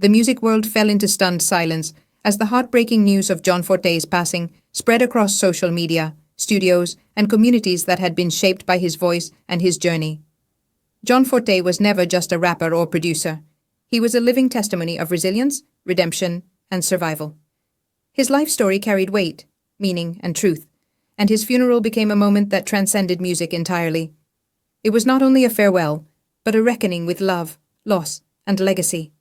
The music world fell into stunned silence as the heartbreaking news of John Forté's passing spread across social media, studios, and communities that had been shaped by his voice and his journey. John Forté was never just a rapper or producer. He was a living testimony of resilience, redemption, and survival. His life story carried weight, meaning, and truth, and his funeral became a moment that transcended music entirely. It was not only a farewell, but a reckoning with love, loss, and legacy.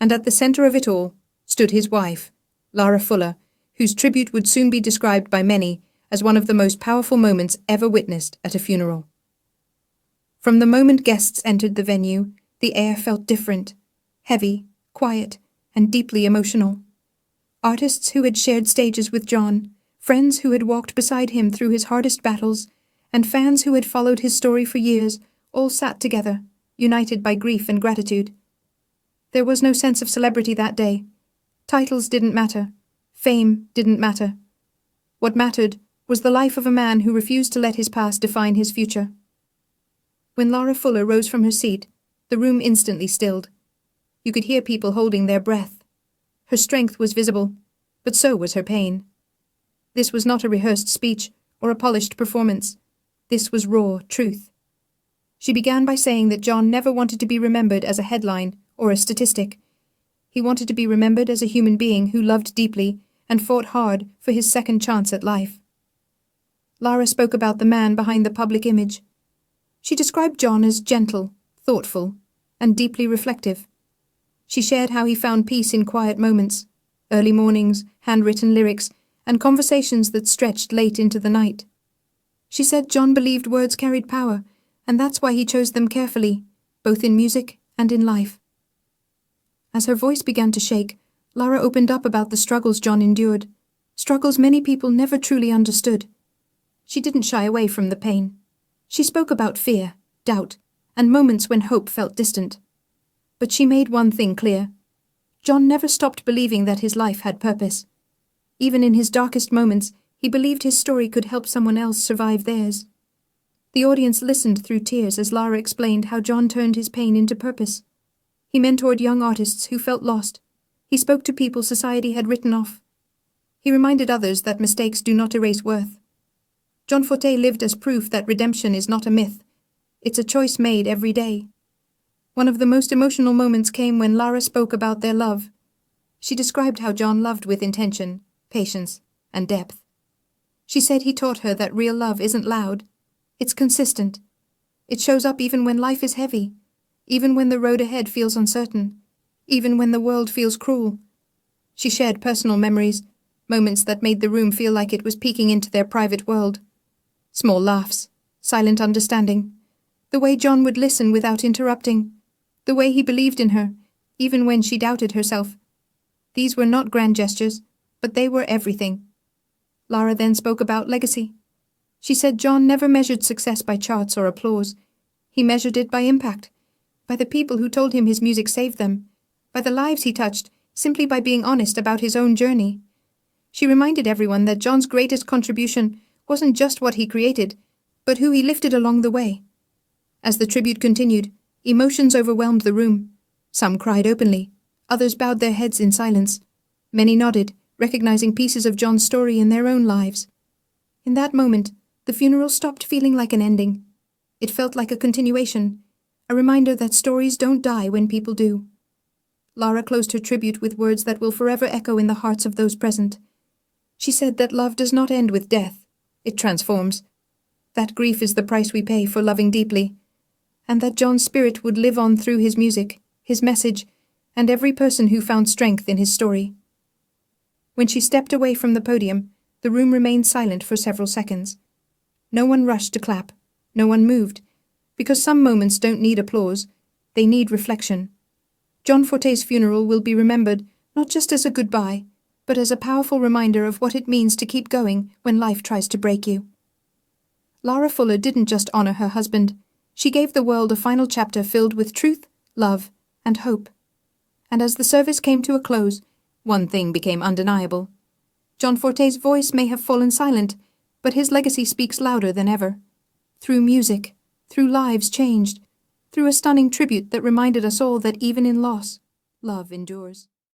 And at the center of it all stood his wife, Lara Fuller, whose tribute would soon be described by many as one of the most powerful moments ever witnessed at a funeral. From the moment guests entered the venue, the air felt different, heavy, quiet, and deeply emotional. Artists who had shared stages with John, friends who had walked beside him through his hardest battles, and fans who had followed his story for years all sat together, united by grief and gratitude. There was no sense of celebrity that day. Titles didn't matter. Fame didn't matter. What mattered was the life of a man who refused to let his past define his future. When Lara Fuller rose from her seat, the room instantly stilled. You could hear people holding their breath. Her strength was visible, but so was her pain. This was not a rehearsed speech or a polished performance. This was raw truth. She began by saying that John never wanted to be remembered as a headline or a statistic. He wanted to be remembered as a human being who loved deeply and fought hard for his second chance at life. Lara spoke about the man behind the public image. She described John as gentle, thoughtful, and deeply reflective. She shared how he found peace in quiet moments, early mornings, handwritten lyrics, and conversations that stretched late into the night. She said John believed words carried power, and that's why he chose them carefully, both in music and in life. As her voice began to shake, Lara opened up about the struggles John endured, struggles many people never truly understood. She didn't shy away from the pain. She spoke about fear, doubt, and moments when hope felt distant. But she made one thing clear. John never stopped believing that his life had purpose. Even in his darkest moments, he believed his story could help someone else survive theirs. The audience listened through tears as Lara explained how John turned his pain into purpose. He mentored young artists who felt lost. He spoke to people society had written off. He reminded others that mistakes do not erase worth. John Forté lived as proof that redemption is not a myth. It's a choice made every day. One of the most emotional moments came when Lara spoke about their love. She described how John loved with intention, patience, and depth. She said he taught her that real love isn't loud. It's consistent. It shows up even when life is heavy, even when the road ahead feels uncertain, even when the world feels cruel. She shared personal memories, moments that made the room feel like it was peeking into their private world. Small laughs, silent understanding, the way John would listen without interrupting, the way he believed in her, even when she doubted herself. These were not grand gestures, but they were everything. Lara then spoke about legacy. She said John never measured success by charts or applause. He measured it by impact, by the people who told him his music saved them, by the lives he touched, simply by being honest about his own journey. She reminded everyone that John's greatest contribution wasn't just what he created, but who he lifted along the way. As the tribute continued, emotions overwhelmed the room. Some cried openly, others bowed their heads in silence. Many nodded, recognizing pieces of John's story in their own lives. In that moment, the funeral stopped feeling like an ending. It felt like a continuation, a reminder that stories don't die when people do. Lara closed her tribute with words that will forever echo in the hearts of those present. She said that love does not end with death. It transforms. That grief is the price we pay for loving deeply, and that John's spirit would live on through his music, his message, and every person who found strength in his story. When she stepped away from the podium, the room remained silent for several seconds. No one rushed to clap. No one moved, because some moments don't need applause, they need reflection. John Forté's funeral will be remembered not just as a goodbye, but as a powerful reminder of what it means to keep going when life tries to break you. Lara Fuller didn't just honor her husband. She gave the world a final chapter filled with truth, love, and hope. And as the service came to a close, one thing became undeniable. John Forté's voice may have fallen silent, but his legacy speaks louder than ever. Through music, through lives changed, through a stunning tribute that reminded us all that even in loss, Love endures.